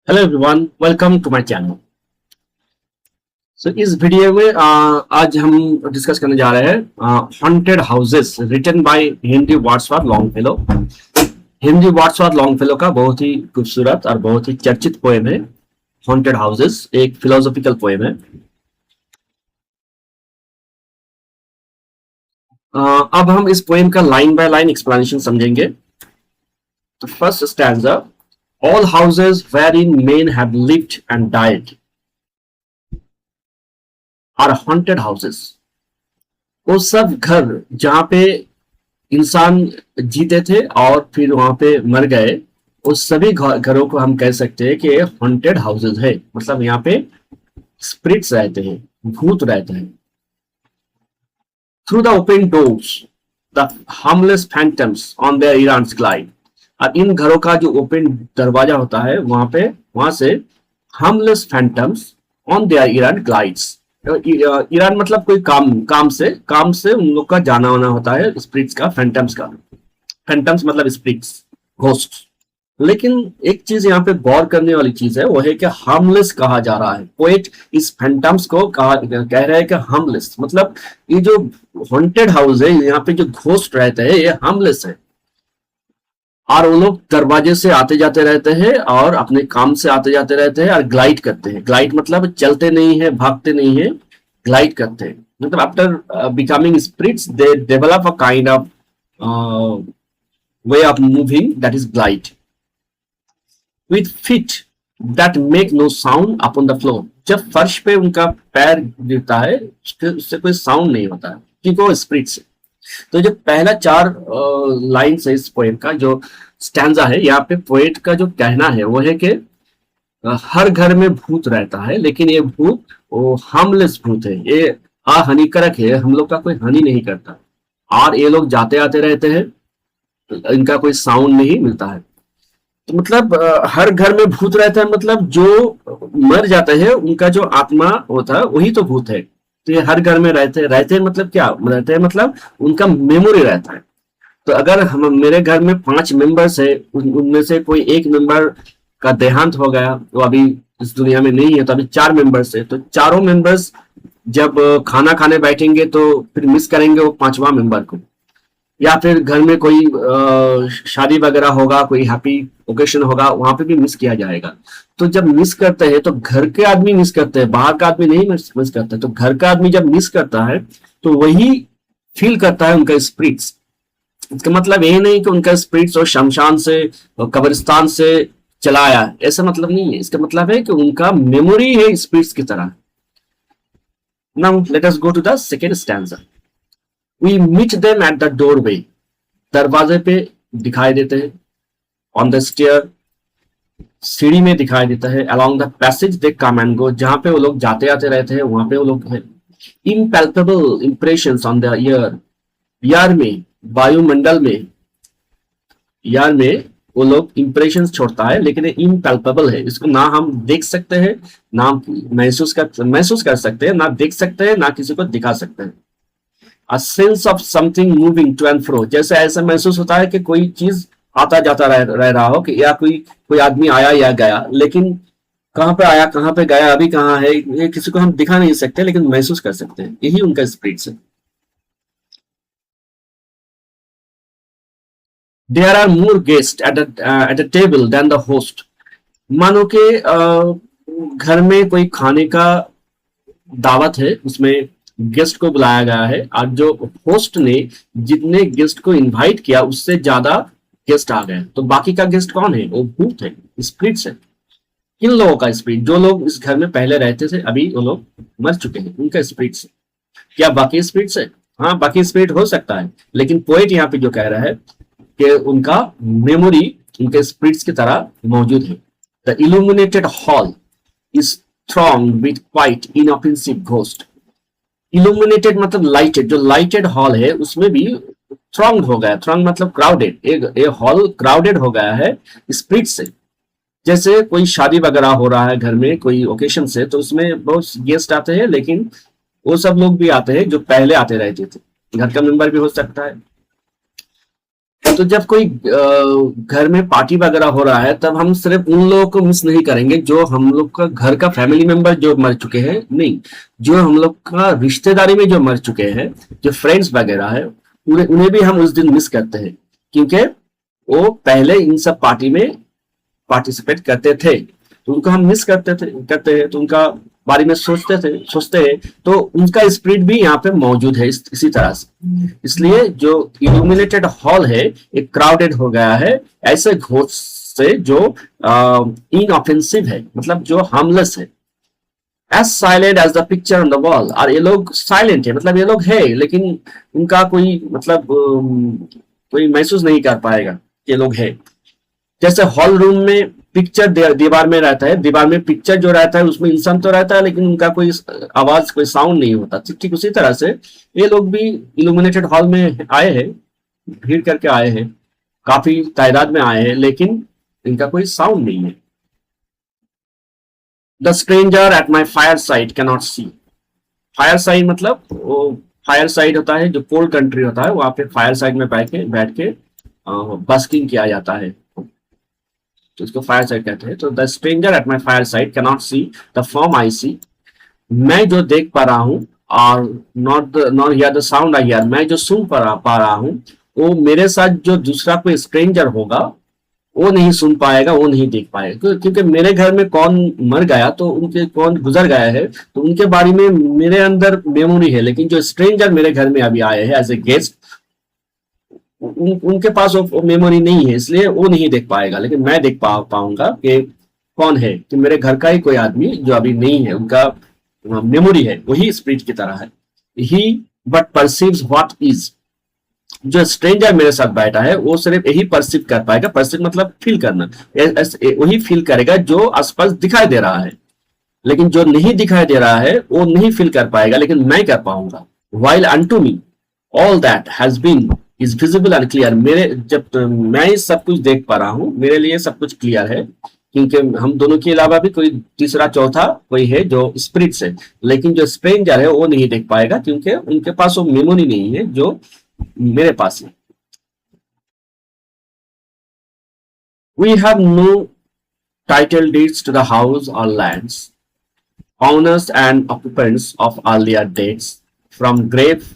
Hello everyone, welcome to my channel. इस video में आज हम डिस्कस करने जा रहे हैं haunted houses written by Henry Wadsworth Longfellow. Henry Wadsworth Longfellow का बहुत ही खूबसूरत और बहुत ही चर्चित पोएम है हॉन्टेड हाउसेस, एक फिलोसॉफिकल पोएम है। अब हम इस पोएम का लाइन बाय लाइन एक्सप्लेनेशन समझेंगे। तो first stanza, all houses wherein men have lived and died are haunted houses। वो सब घर जहां पे इंसान जीते थे और फिर वहां पे मर गए, उस सभी घरों को हम कह सकते हैं कि हॉन्टेड हाउसेज है। मतलब यहाँ पे स्पिरिट्स रहते हैं, भूत रहते हैं। Through the open doors the harmless phantoms on their errands glide. और इन घरों का जो ओपन दरवाजा होता है वहां से harmless phantoms on there Iran glides. Iran मतलब कोई काम से उन लोग का जाना आना होता है, स्पिरिट्स का, फैंटम्स का। फैंटम्स मतलब स्पिरिट्स, घोस्ट। लेकिन एक चीज यहाँ पे गौर करने वाली चीज है, वो है कि हार्मलेस कहा जा रहा है। पोएट इस फैंटम्स को कह रहा है कि हार्मलेस, मतलब ये जो हॉन्टेड हाउस है, यहाँ पे जो घोस्ट रहते हैं, ये हार्मलेस है। और वो लोग दरवाजे से आते जाते रहते हैं और अपने काम से आते जाते रहते हैं और ग्लाइड करते हैं। ग्लाइड मतलब चलते नहीं है, भागते नहीं है, ग्लाइड करते हैं। मतलब after becoming spirits they develop a kind of way of moving, that is glide with feet that make no sound upon the floor. जब फर्श पे उनका पैर गिरता है उससे कोई साउंड नहीं होता है, क्योंकि वो स्पिरिट्स है। तो जो पहला चार लाइन्स है इस पोएम का, जो स्टैंजा है, यहाँ पे पोएट का जो कहना है वो है कि हर घर में भूत रहता है, लेकिन ये भूत वो हार्मलेस भूत है, ये हानिकारक है, हम लोग का कोई हानि नहीं करता। और ये लोग जाते आते रहते हैं, इनका कोई साउंड नहीं मिलता है। तो मतलब हर घर में भूत रहता है, मतलब जो मर जाते हैं उनका जो आत्मा होता है वही तो भूत है। तो ये हर घर में रहते मतलब क्या रहते हैं, मतलब उनका मेमोरी रहता है। तो अगर हम मेरे घर में 5 मेंबर्स है, उनमें से कोई एक मेंबर का देहांत हो गया, वो अभी इस दुनिया में नहीं है, तो अभी 4 मेंबर्स है। तो चारों मेंबर्स जब खाना खाने बैठेंगे तो फिर मिस करेंगे वो 5वां मेंबर को। या फिर घर में कोई शादी वगैरह होगा, कोई हैप्पी ओकेशन होगा, वहां पे भी मिस किया जाएगा। तो जब मिस करते हैं तो घर के आदमी मिस करते हैं, बाहर का आदमी नहीं मिस करता। तो घर का आदमी जब मिस करता है तो वही फील करता है उनका स्पिरिट्स। इसका मतलब ये नहीं कि उनका स्पिरिट्स और शमशान से और कब्रिस्तान से चला आया, ऐसा मतलब नहीं है। इसका मतलब है कि उनका मेमोरी है स्पिरिट्स की तरह। Now let us go to the second stanza. We meet them at the doorway। दरवाजे पे दिखाई देते हैं। On the stair, सीढ़ी में दिखाई देता है। Along the passage they come and go, जहां पे वो लोग जाते आते रहते हैं वहां पे वो लोग हैं। Impalpable impressions on the air, यार में, वायुमंडल में, यार में वो लोग इंप्रेशंस छोड़ता है, लेकिन ये इम्पैल्पेबल है। इसको ना हम देख सकते हैं, ना महसूस कर सकते हैं, ना देख सकते हैं, ना किसी को दिखा सकते हैं। A sense of something moving to and fro, जैसे ऐसा महसूस होता है कि कोई चीज आता जाता रह रहा हो, कि या कोई आदमी आया या गया, लेकिन कहां पे आया कहां पे गया अभी कहां है, ये किसी को हम दिखा नहीं सकते, लेकिन महसूस कर सकते हैं। यही उनका स्पिरिट्स है। There are more guests at a table than the host। मानो के घर में कोई खाने का दावत है, उसमें गेस्ट को बुलाया गया है, और जो होस्ट ने जितने गेस्ट को इनवाइट किया उससे ज्यादा गेस्ट आ गए। तो बाकी का गेस्ट कौन है? वो भूत है, स्पिरिट्स है। किन लोगों का स्पिरिट? जो लोग इस घर में पहले रहते थे, अभी वो लोग मर चुके हैं, उनका स्पिरिट्स है। क्या बाकी स्पिरिट्स है? हाँ, बाकी स्पिरिट हो सकता है, लेकिन पोएट यहाँ पे जो कह रहा है कि उनका मेमोरी उनके स्पिरिट्स की तरह मौजूद है। The illuminated hall is thronged with quite inoffensive ghost। Illuminated मतलब लाइटेड, जो लाइटेड हॉल है उसमें भी थ्रॉन्ग हो गया। थ्रॉन्ग मतलब क्राउडेड, एक हॉल क्राउडेड हो गया है स्पिरिट से। जैसे कोई शादी वगैरह हो रहा है घर में, कोई ओकेशन से, तो उसमें बहुत गेस्ट आते हैं, लेकिन वो सब लोग भी आते हैं जो पहले आते रहते थे, घर का मेंबर भी हो सकता है। तो जब कोई घर में पार्टी वगैरह हो रहा है तब हम सिर्फ उन लोगों को मिस नहीं करेंगे जो हम लोग का घर का फैमिली मेंबर जो मर चुके हैं, नहीं, जो हम लोग का रिश्तेदारी में जो मर चुके हैं, जो फ्रेंड्स वगैरह है, उन्हें उन्हें भी हम उस दिन मिस करते हैं, क्योंकि वो पहले इन सब पार्टी में पार्टिसिपेट करते थे, तो उनको हम मिस करते हैं, तो उनका बारे में सोचते हैं, तो उनका स्पिरिट भी यहाँ पे मौजूद है इसी तरह से। इसलिए जो इल्यूमिनेटेड हॉल है एक क्राउडेड हो गया है ऐसे घोष से जो इनऑफेंसिव है, मतलब जो हार्मलेस है। As silent as the picture on the wall, और ये लोग साइलेंट है, मतलब ये लोग है लेकिन उनका कोई मतलब कोई महसूस नहीं कर पाएगा ये लोग है। जैसे हॉल रूम में पिक्चर दीवार में रहता है, दीवार में पिक्चर जो रहता है उसमें इंसान तो रहता है लेकिन उनका कोई आवाज कोई साउंड नहीं होता, ठीक उसी तरह से ये लोग भी इल्यूमिनेटेड हॉल में आए हैं, भीड़ करके आए हैं, काफी तादाद में आए हैं, लेकिन इनका कोई साउंड नहीं है। The stranger at my fireside cannot C. Fire side मतलब वो फायर साइड होता है जो कोल्ड कंट्री होता है, वहां पे फायर साइड में बैठ के बस्किंग किया जाता है, तो इसको फायर साइड कहते हैं। तो the stranger at my fireside cannot see the form I see. मैं जो देख पा रहा हूँ, और not hear the sound I hear, मैं जो सुन पा रहा हूँ, वो मेरे साथ जो दूसरा कोई स्ट्रेंजर होगा वो नहीं सुन पाएगा, वो नहीं देख पाएगा, क्योंकि मेरे घर में कौन मर गया तो उनके कौन गुजर गया है तो उनके बारे में मेरे अंदर मेमोरी है, लेकिन जो स्ट्रेंजर मेरे घर में अभी आए हैं एज ए गेस्ट, उनके पास वो मेमोरी नहीं है, इसलिए वो नहीं देख पाएगा, लेकिन मैं देख पाऊंगा कि कौन है, कि मेरे घर का ही कोई आदमी जो अभी नहीं है, उनका मेमोरी है, वही स्पिरिट की तरह है। ही बट परसीव्स व्हाट इज। जो स्ट्रेंजर मेरे साथ बैठा है वो सिर्फ यही परसीव कर पाएगा, परसीव मतलब फील करना, वही फील करेगा जो आसपास दिखाई दे रहा है, लेकिन जो नहीं दिखाई दे रहा है वो नहीं फील कर पाएगा, लेकिन मैं कर पाऊंगा। While unto me all that has been is visible and clear. मेरे जब मैं सब कुछ देख पा रहा हूँ, मेरे लिए सब कुछ क्लियर है, क्योंकि हम दोनों के अलावा भी कोई तीसरा चौथा कोई है जो स्पिरिट्स है, लेकिन जो स्ट्रेंजर है वो नहीं देख पाएगा, क्योंकि उनके पास वो मेमोरी नहीं है जो मेरे पास है। We have no title deeds to the house or lands. Owners and occupants of earlier dates from grave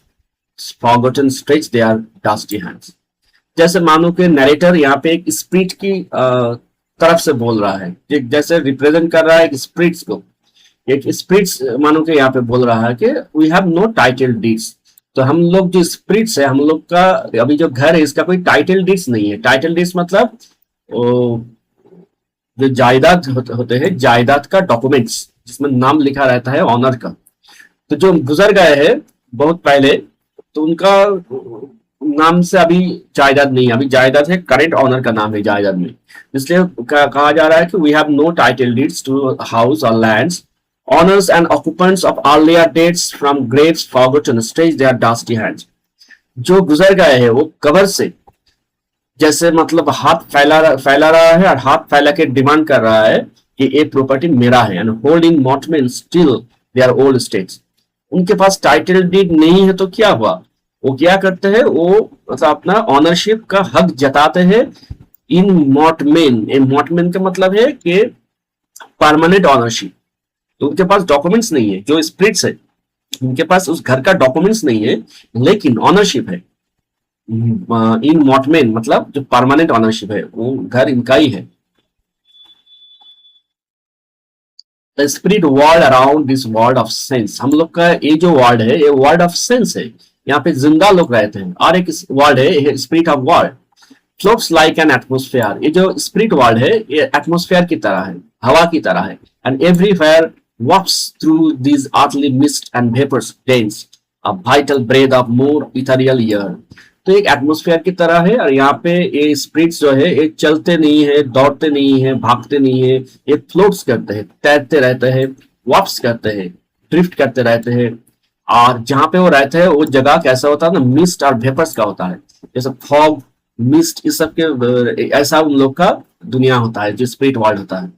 forgotten stretch their dusty hands. जैसे मानो कि नरेटर यहाँ पे एक स्पिरिट की तरफ से बोल रहा है, जैसे रिप्रेजेंट कर रहा है एक स्पिरिट्स को, एक स्पिरिट्स मानो कि यहाँ पे बोल रहा है कि we have no title deeds. तो हम लोग जो स्पिरिट्स है, हम लोग का अभी जो घर है इसका कोई टाइटल डीड्स नहीं है। टाइटल डीड्स मतलब जो जायदाद होते हैं, जायदाद का डॉक्यूमेंट्स जिसमें नाम लिखा रहता है ऑनर का। तो जो गुजर गए हैं बहुत पहले, तो उनका नाम से अभी जायदाद नहीं है, अभी जायदाद है करेंट ऑनर का नाम है जायदाद में, इसलिए कहा जा रहा है कि we have no title deeds to house और lands, owners and occupants of earlier dates from graves forgotten stretch their dusty hands। जो गुजर गए हैं वो कब्र से जैसे मतलब हाथ फैला रहा है और हाथ फैला के डिमांड कर रहा है कि ये प्रॉपर्टी मेरा है, and hold in mortmain still their old estates. उनके पास टाइटल डीड नहीं है तो क्या हुआ, वो क्या करते हैं, वो मतलब अपना ऑनरशिप का हक जताते हैं इन मॉर्टमेन। मॉर्टमेन का मतलब है कि परमानेंट ऑनरशिप। तो उनके पास डॉक्यूमेंट्स नहीं है, जो स्पिरिट्स है उनके पास उस घर का डॉक्यूमेंट्स नहीं है, लेकिन ऑनरशिप है इन मॉर्टमेन, मतलब जो परमानेंट ऑनरशिप है, वो घर इनका ही है। The spirit world around this world of sense. हम लोग का ये जो वर्ल्ड है ये वर्ल्ड ऑफ सेंस है, यहाँ पे जिंदा लोग रहते हैं। और एक वर्ल्ड है spirit of world floats like an atmosphere. ये जो स्पिरिट वर्ल्ड है ये एटमोस्फेयर की तरह है, हवा की तरह है, and everywhere wafts through these earthly mist and vapors dense a vital breath of more ethereal air। तो एक एटमोस्फेयर की तरह है, और यहाँ पे ये स्पिरिट्स जो है ये चलते नहीं है, दौड़ते नहीं है, भागते नहीं है, ये फ्लोट्स करते हैं, तैरते रहते हैं, वाफ्स करते हैं, ड्रिफ्ट करते रहते हैं। और जहाँ पे वो रहते हैं वो जगह कैसा होता है ना, मिस्ट और वेपर्स का होता है, जैसे फॉग, मिस्ट, इस सब के ऐसा उन लोग का दुनिया होता है जो स्पिरिट वर्ल्ड होता है।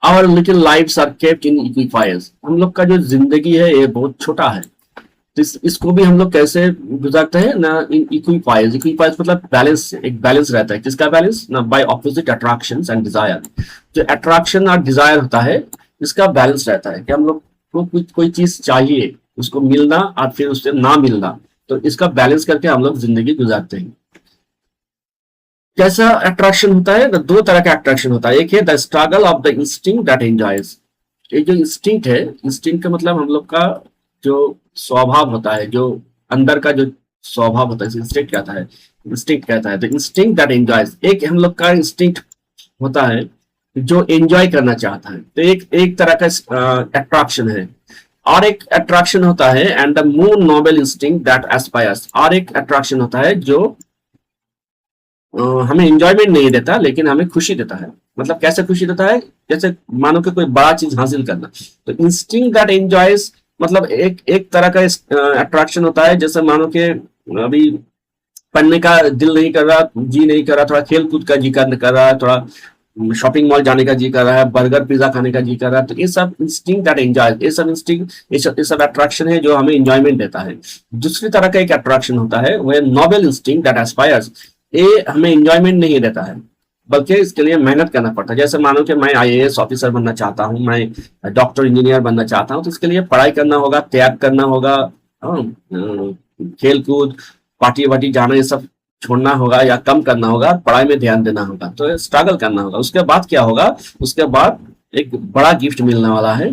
Our little lives are kept in equifiers। हम लोग का जो जिंदगी है ये बहुत छोटा है, तो इसको भी हम लोग कैसे गुजारते हैं ना, इन इक्विपाइज। इक्विपाइज मतलब बैलेंस, एक बैलेंस रहता है। किसका बैलेंस ना, by opposite attractions and desire. जो अट्रैक्शन और डिजायर होता है इसका बैलेंस रहता है कि हम लोग को कुछ कोई चीज चाहिए, उसको मिलना और फिर उससे ना मिलना, तो इसका बैलेंस करके हम लोग जिंदगी गुजारते हैं। कैसा अट्रैक्शन होता है? दो तरह का अट्रैक्शन होता है। एक है the struggle of the instinct that enjoys. ये जो इंस्टिंक्ट है, इंस्टिंक्ट का मतलब हम लोग का जो स्वभाव होता है, जो अंदर का जो स्वभाव होता है, इंस्टिंक्ट कहता है। इंस्टिंक्ट कहता है द इंस्टिंक्ट दैट एंजॉयज। एक हम लोग का इंस्टिंक्ट होता है जो एंजॉय करना चाहता है, तो एक तरह का अट्रैक्शन है। और एक अट्रैक्शन होता है and the more noble instinct that aspires. और एक अट्रैक्शन होता है जो हमें एंजॉयमेंट नहीं देता लेकिन हमें खुशी देता है। मतलब कैसे खुशी देता है? जैसे मानो कि कोई बड़ा चीज हासिल करना। तो इंस्टिंक्ट दैट एंजॉयज मतलब एक तरह का अट्रैक्शन होता है। जैसे मानो कि अभी पढ़ने का दिल नहीं कर रहा, जी नहीं कर रहा, थोड़ा खेल कूद का जी कर रहा है, थोड़ा शॉपिंग मॉल जाने का जी कर रहा है, बर्गर पिज्जा खाने का जी कर रहा है। तो ये सब इंस्टिंक्ट दैट एंजॉय, ये सब इंस्टिंक्ट, ये सब अट्रैक्शन है जो हमें एंजॉयमेंट देता है। दूसरी तरह का एक अट्रैक्शन होता है वह नोबल इंस्टिंक्ट दैट एस्पायर्स। ये हमें एंजॉयमेंट नहीं देता है बल्कि इसके लिए मेहनत करना पड़ता है। जैसे मानो कि मैं आईएएस ऑफिसर बनना चाहता हूँ, मैं डॉक्टर इंजीनियर बनना चाहता हूँ, तो इसके लिए पढ़ाई करना होगा, त्याग करना होगा, खेल कूद पार्टी वार्टी जाना ये सब छोड़ना होगा या कम करना होगा, पढ़ाई में ध्यान देना होगा, तो स्ट्रगल करना होगा। उसके बाद क्या होगा? उसके बाद एक बड़ा गिफ्ट मिलने वाला है।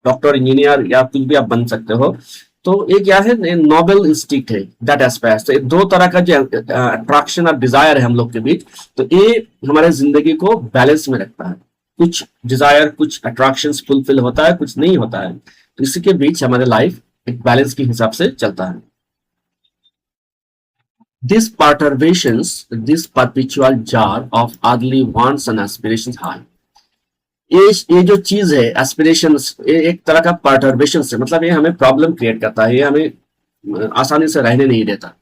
डॉक्टर इंजीनियर या कुछ भी आप बन सकते हो। तो ये क्या है? नोबल इंस्टिंक्ट है दैट एस्पायर्स। तो दो तरह का जो अट्रैक्शन और डिजायर है हम लोग के बीच, तो ये हमारे जिंदगी को बैलेंस में रखता है। कुछ डिजायर, कुछ अट्रैक्शंस फुलफिल होता है, कुछ नहीं होता है, तो इसी के बीच हमारे लाइफ एक बैलेंस के हिसाब से चलता है। This perturbations, this perpetual jar of earthly wants and aspirations high। ये जो चीज है एस्पिरेशंस, ये एक तरह का परटर्बेशन है। मतलब ये हमें प्रॉब्लम क्रिएट करता है, ये हमें आसानी से रहने नहीं देता।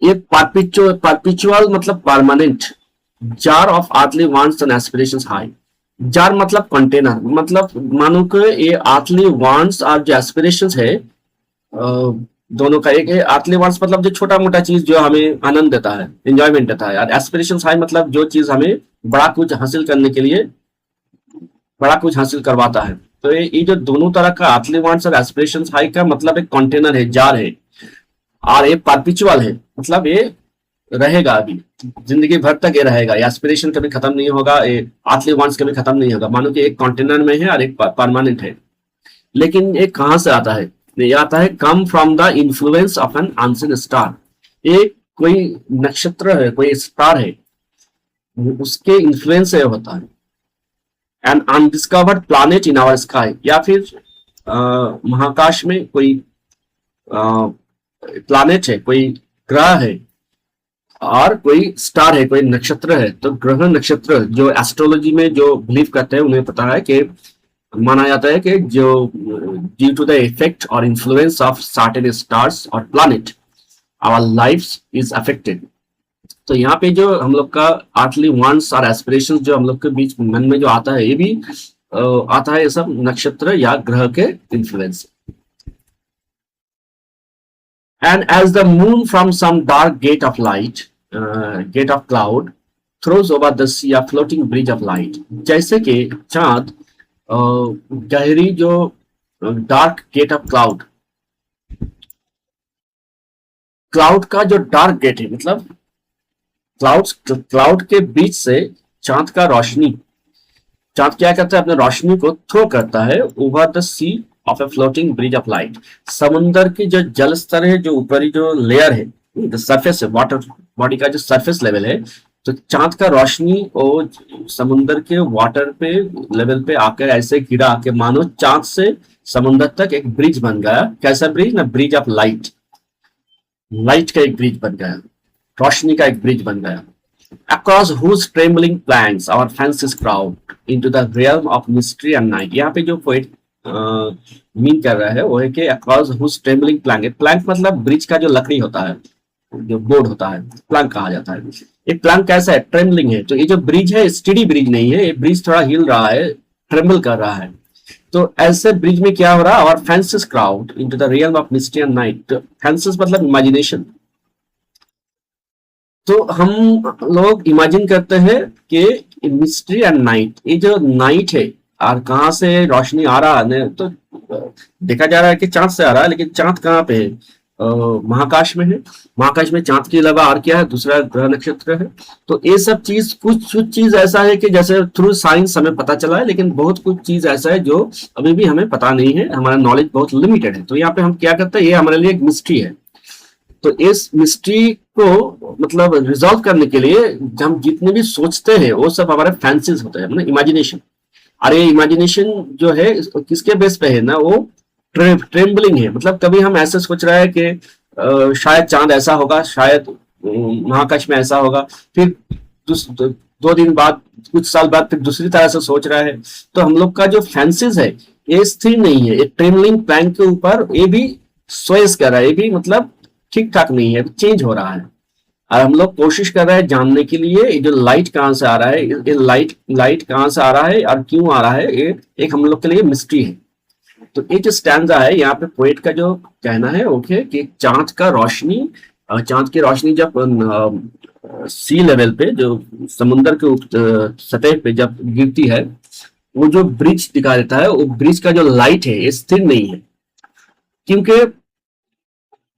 ये परपिचुअल मतलब permanent, jar of earthly wants and aspirations high. Jar मतलब कंटेनर, मतलब मानो कि ये अर्थली वांट्स और जो एस्पिरेशंस है दोनों का एक है। अर्थली वांट्स मतलब जो छोटा मोटा चीज जो हमें आनंद देता है, एंजॉयमेंट देता है, और एस्पिरेशंस हाई मतलब जो चीज हमें बड़ा कुछ हासिल करने के लिए बड़ा कुछ हासिल करवाता है। तो ये जो दोनों तरह का अर्थली वांट्स और एस्पिरेशंस हाई का मतलब एक कंटेनर है, जार है। और ये परपिचुअल है, मतलब ये रहेगा, अभी जिंदगी भर तक ये रहेगा। ये एस्पिरेशन कभी खत्म नहीं होगा, ये अर्थली वांट्स कभी खत्म नहीं होगा। मानो कि एक कंटेनर में है और एक परमानेंट है। लेकिन ये कहां से आता है? ये आता है come from the influence of an unseen star. ये कोई नक्षत्र है, कोई स्टार है, उसके इन्फ्लुएंस से होता है। An undiscovered planet in our sky, या फिर महाकाश में कोई प्लैनेट है, कोई ग्रह है, और कोई स्टार है, कोई नक्षत्र है। तो ग्रह नक्षत्र जो एस्ट्रोलॉजी में जो बिलीव करते हैं उन्हें पता है कि माना जाता है कि जो ड्यू टू द इफेक्ट और इन्फ्लुएंस ऑफ सर्टेन स्टार्स और planet our lifes is affected. तो यहाँ पे जो हम लोग का अर्थली वांट्स और एस्पिरेशंस जो हम लोग के बीच मन में जो आता है, ये भी आता है ये सब नक्षत्र या ग्रह के influence. And as the moon from some dark gate of light, gate of cloud throws over the sea a floating bridge of light. जैसे कि चांद गहरी जो dark gate of cloud, cloud का जो डार्क गेट है, मतलब क्लाउड के बीच से चांद का रोशनी, चांद क्या करता है? अपने रोशनी को थ्रो करता है over the sea of a floating bridge of light. समुद्र की जो जल स्तर है, जो ऊपरी जो लेयर है, द सरफेस है, वाटर बॉडी का जो सरफेस लेवल है, तो चांद का रोशनी और समुद्र के वाटर पे लेवल पे आकर ऐसे गिरा के मानो चांद से समुद्र तक एक ब्रिज बन गया। कैसा ब्रिज? ना, ब्रिज ऑफ लाइट, लाइट का एक ब्रिज बन गया, रोशनी का एक ब्रिज बन गया। Across whose trembling planks our fancies crowd into the realm of mystery and night। यहाँ पे जो पोएट मीन कर रहा है वो है कि across whose trembling plank, plank मतलब ब्रिज का जो लकड़ी होता है, जो बोर्ड होता है, प्लैंक कहा जाता है। ये प्लैंक कैसा है? ट्रेम्बलिंग है। तो ये जो ब्रिज है स्टेडी ब्रिज नहीं है, ये ब्रिज थोड़ा हिल रहा है, ट्रेम्बल कर रहा है। तो ऐसे ब्रिज में क्या हो रहा है, और fancies crowd into the realm of mystery and night. Fancies मतलब इमेजिनेशन। तो हम लोग इमेजिन करते हैं कि मिस्ट्री एंड नाइट, ये जो नाइट है और कहाँ से रोशनी आ रहा है, तो देखा जा रहा है कि चांद से आ रहा है, लेकिन चांद कहाँ पे है, महाकाश में है। महाकाश में चांद के अलावा और क्या है, दूसरा ग्रह नक्षत्र है। तो ये सब चीज, कुछ कुछ चीज ऐसा है कि जैसे थ्रू साइंस हमें पता चला है, लेकिन बहुत कुछ चीज ऐसा है जो अभी भी हमें पता नहीं है, हमारा नॉलेज बहुत लिमिटेड है। तो यहाँ पे हम क्या करते हैं, ये हमारे लिए एक मिस्ट्री है। तो इस मिस्ट्री को मतलब रिजॉल्व करने के लिए हम जितने भी सोचते हैं वो सब हमारे फैंसीज होते हैं, मतलब इमेजिनेशन। और ये इमेजिनेशन जो है किसके बेस पे है ना, वो ट्रेम्बलिंग है। मतलब कभी हम ऐसे सोच रहे हैं कि शायद चांद ऐसा होगा, शायद महाकाश में ऐसा होगा, फिर 2 दिन बाद, कुछ साल बाद फिर दूसरी तरह से सोच रहा है। तो हम लोग का जो फैंसीज है ये स्थिर नहीं है, ये ट्रेमलिंग प्लैंक के ऊपर ये भी स्वेस कर रहा है, ये भी मतलब ठीक ठाक नहीं है, चेंज हो रहा है। और हम लोग कोशिश कर रहे हैं जानने के लिए ये जो लाइट कहाँ से आ रहा है, ये लाइट कहाँ से आ रहा है और क्यों आ रहा है, ये एक हम लोग के लिए मिस्ट्री है। तो ये जो स्टैंजा है, यहाँ पे पोएट का जो कहना है ओके कि चांद का रोशनी, चांद की रोशनी जब सी लेवल पे, जो समुद्र के सतह पे जब गिरती है, वो जो ब्रिज दिखा देता है, वो ब्रिज का जो लाइट है ये स्थिर नहीं है, क्योंकि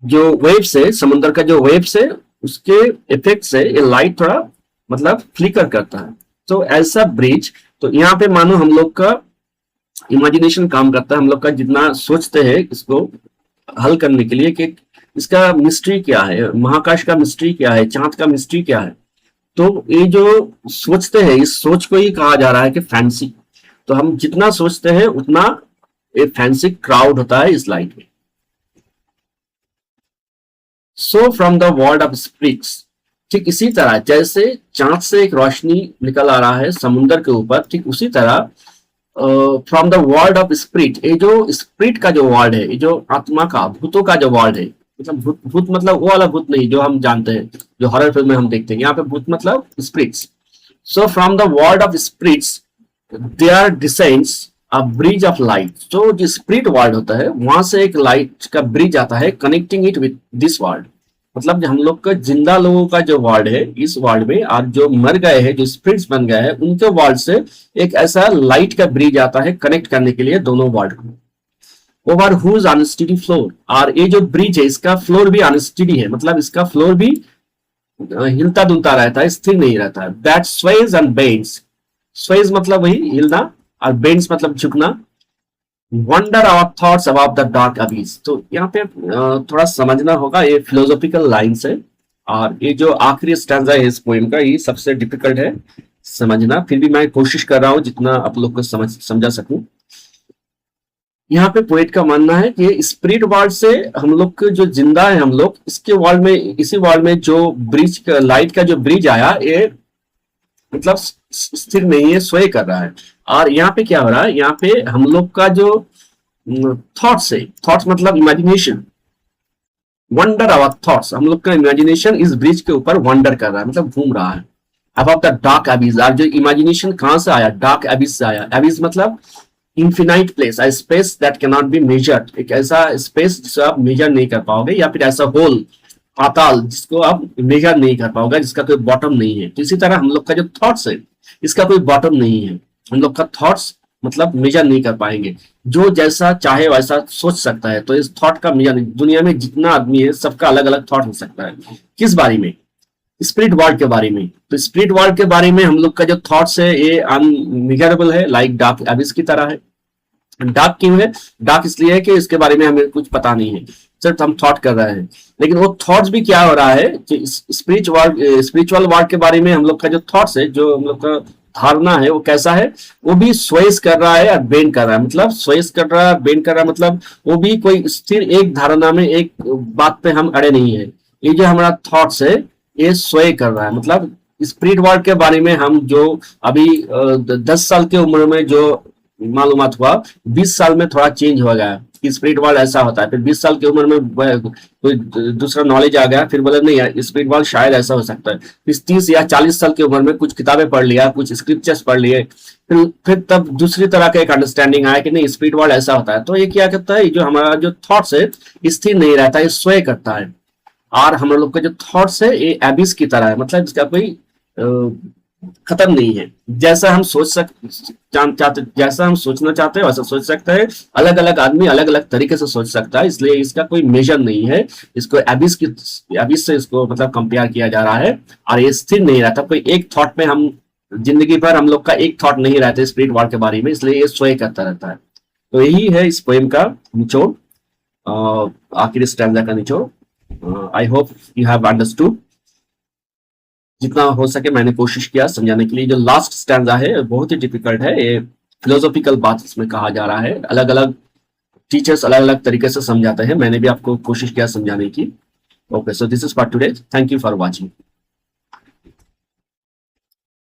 जो वेव्स है, समुद्र का जो वेव्स है, उसके इफेक्ट से ये लाइट थोड़ा मतलब फ्लिकर करता है। तो ऐसा ब्रिज, तो यहाँ पे मानो हम लोग का इमेजिनेशन काम करता है, हम लोग का जितना सोचते हैं इसको हल करने के लिए कि इसका मिस्ट्री क्या है, महाकाश का मिस्ट्री क्या है, चांद का मिस्ट्री क्या है। तो ये जो सोचते हैं, इस सोच को ही कहा जा रहा है कि फैंसी। तो हम जितना सोचते हैं उतना ये फैंसी क्राउड होता है इस लाइट में। So from the world of spirits, ठीक इसी तरह जैसे चांद से एक रोशनी निकल आ रहा है समुद्र के ऊपर, ठीक उसी तरह from the world of spirit, ये जो स्पिरिट का जो वर्ल्ड है, ये जो आत्मा का, भूतों का जो वर्ल्ड है, मतलब भूत मतलब वो वाला भूत नहीं जो हम जानते हैं, जो हॉरर फिल्म में हम देखते हैं। यहाँ पे भूत मतलब spirits. So from the world of spirits there descends a bridge of light. तो जो स्पिरिट वर्ल्ड होता है वहां से एक लाइट का ब्रिज आता है, connecting it with this world. मतलब हम लोग का जिंदा लोगों का जो वर्ल्ड है, इस वर्ल्ड में, और जो मर गए हैं, जो स्पिरिट्स बन गए हैं, उनके वर्ल्ड से एक ऐसा लाइट का ब्रिज आता है कनेक्ट करने के लिए दोनों वर्ल्ड को। ओवर हुज अनस्टेडी फ्लोर, और ये जो ब्रिज है इसका फ्लोर भी अनस्टेडी है, मतलब इसका फ्लोर भी हिलता डुलता रहता है, स्थिर नहीं रहता है। That sways and bends, sways मतलब वही हिलना, और बेंड्स मतलब झुकना। Wander our thoughts about the dark abyss. तो यहाँ पे थोड़ा समझना होगा, ये फिलोसॉफिकल लाइन्स है, और ये जो आखिरी स्टैंजा है इस पोएम का, ये सबसे डिफिकल्ट है समझना। फिर भी मैं कोशिश कर रहा हूँ जितना आप लोग को समझा सकूं। यहाँ पे पोएट का मानना है कि स्पिरिट वर्ल्ड से हम लोग के जो जिंदा है हम लोग, इसके वर्ल्ड में, इसी वर्ल्ड में जो ब्रिज का, लाइट का जो ब्रिज आया, ये मतलब स्थिर नहीं है, स्वय कर रहा है। और यहाँ पे क्या हो रहा है, यहाँ पे हम लोग का जो थॉट्स है, थॉट्स मतलब इमेजिनेशन, वंडर आवर थॉट्स, हम लोग का इमेजिनेशन इस ब्रिज के ऊपर वंडर कर रहा है, मतलब घूम रहा है। अबाउट द डार्क एबिस, और जो इमेजिनेशन कहां से आया, डार्क एबिस से आया। एबिस मतलब infinite place, a space that can not be measured, एक ऐसा स्पेस जिसे आप मेजर नहीं कर पाओगे, या फिर ऐसा होल, पाताल, जिसको आप मेजर नहीं कर पाओगे, जिसका कोई बॉटम नहीं है। तो इसी तरह हम लोग का जो थॉट्स है, इसका कोई बॉटम नहीं है। हम लोग का थॉट्स मतलब मेजर नहीं कर पाएंगे, जो जैसा चाहे वैसा सोच सकता है। तो इस थॉट का मेजर नहीं, दुनिया में जितना आदमी है सबका अलग अलग थॉट हो सकता है। किस बारे में, स्पिरिट वर्ल्ड के बारे में। तो स्पिरिट वर्ल्ड के बारे में हम लोग का जो थॉट्स है ये अनमेजरेबल है, लाइक डार्क एबिस की तरह है। डार्क क्यों है, डार्क इसलिए है कि इसके बारे में हमें कुछ पता नहीं है, सिर्फ हम थॉट कर रहे हैं। लेकिन वो थॉट्स भी क्या हो रहा है कि स्पिरिचुअल वर्ल्ड के बारे में हम लोग का जो थॉट्स है, जो हम लोग का धारणा है, वो कैसा है, वो भी स्वेस कर रहा है और बेंड कर रहा है। मतलब स्वेस कर रहा है, बेंड कर रहा है, मतलब वो भी कोई स्थिर एक धारणा में, एक बात पे हम अड़े नहीं है। ये जो हमारा थॉट्स है ये स्वय कर रहा है। मतलब स्पिरिट वर्ल्ड के बारे में हम जो अभी 10 साल की उम्र में जो मालूमात हुआ, 20 साल में थोड़ा चेंज हो गया कि स्पिरिट वर्ल्ड ऐसा होता है, फिर 20 साल की उम्र में कोई दूसरा नॉलेज आ गया, फिर बोले नहीं यार स्पिरिट वर्ल्ड शायद ऐसा हो सकता है, फिर 30 या 40 साल की उम्र में कुछ किताबें पढ़ लिया, कुछ स्क्रिप्चर्स पढ़ लिए, फिर तब दूसरी तरह का एक अंडरस्टैंडिंग आया कि नहीं स्पिरिट वर्ल्ड ऐसा होता है। तो ये क्या करता है, जो हमारा जो थॉट्स है स्थिर नहीं रहता है, स्वय करता है, और हम लोग का जो थॉट्स है ये एबिस की तरह है, मतलब इसका कोई खत्म नहीं है। जैसा हम चाहते, जैसा हम सोचना चाहते हैं वैसा सोच सकते हैं। अलग अलग आदमी अलग अलग तरीके से सोच सकता है, इसलिए इसका कोई मेजर नहीं है। इसको एबिस से इसको मतलब कंपेयर किया जा रहा है, और ये स्थिर नहीं रहता। कोई एक थॉट में हम जिंदगी भर हम लोग का एक थॉट नहीं रहता स्पिरिट वर्ल्ड के बारे में, इसलिए ये स्वय करता रहता है। तो यही है इस पोएम का निचोड़, आखिरी स्टैंजा का निचोड़। I hope you have understood. जितना हो सके मैंने कोशिश किया समझाने के लिए। जो लास्ट स्टैंजा है बहुत ही डिफिकल्ट है, ये फिलोसॉफिकल बात इसमें कहा जा रहा है, अलग अलग टीचर्स अलग अलग तरीके से समझाते हैं, मैंने भी आपको कोशिश किया समझाने की। Okay, so this is for today, thank you for watching.